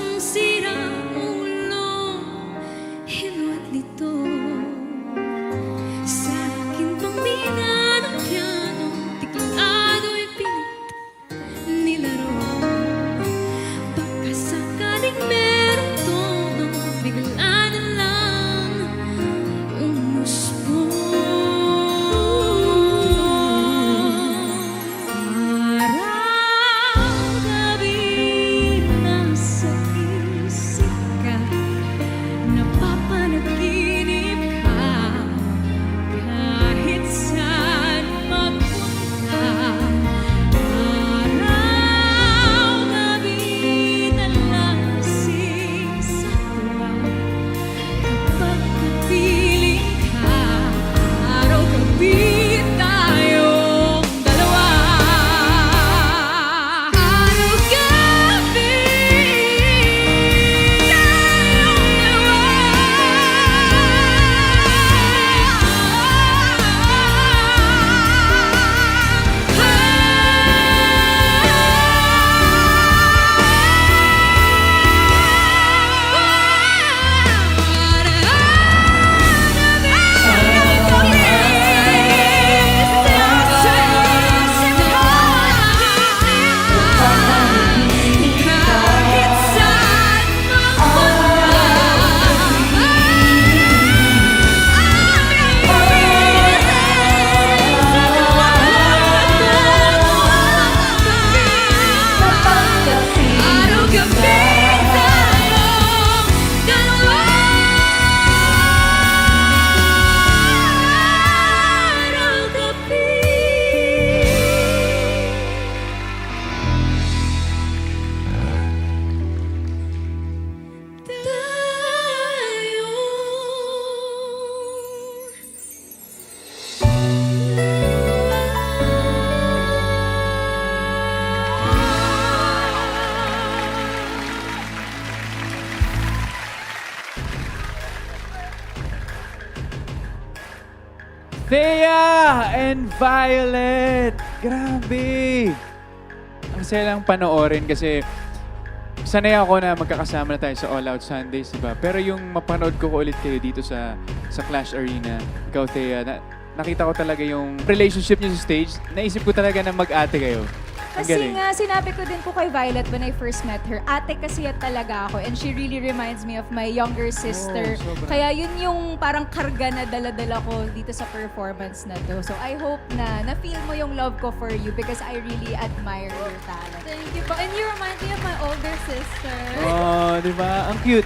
pusong sirang-ulo, hilo at lito. Sa akin pamina ng piano, tiklado'y pilit nilaro. Pagkasakaling merong tono, bigla na lang umusbong. Araw, gabi, nasa isip ka, napapanaginip ka, kahit saan magpunta. Araw, gabi, nalasing sa tuwa, kapag napiling ka. Araw, gabi, tayong dalawa. Araw, gabi, Thea and Violette! Grabe! Ang saya lang panoorin kasi sanay ako na magkakasama na tayo sa All Out Sundays, diba? Pero yung mapanood ko ulit kayo dito sa Clash Arena, ikaw Thea, nakita ko talaga yung relationship niyo sa stage. Naisip ko talaga na mag-ate kayo. Ang Kasi galing. nga, sinabi ko din po kay Violet when I first met her, ate kasi yan talaga ako and she really reminds me of my younger sister. sobra. Kaya yun yung parang karga na dala-dala ko dito sa performance na to. So I hope na na-feel mo yung love ko for you because I really admire your talent. Thank you po. And you remind me of my older sister. Oh, di ba? Ang cute.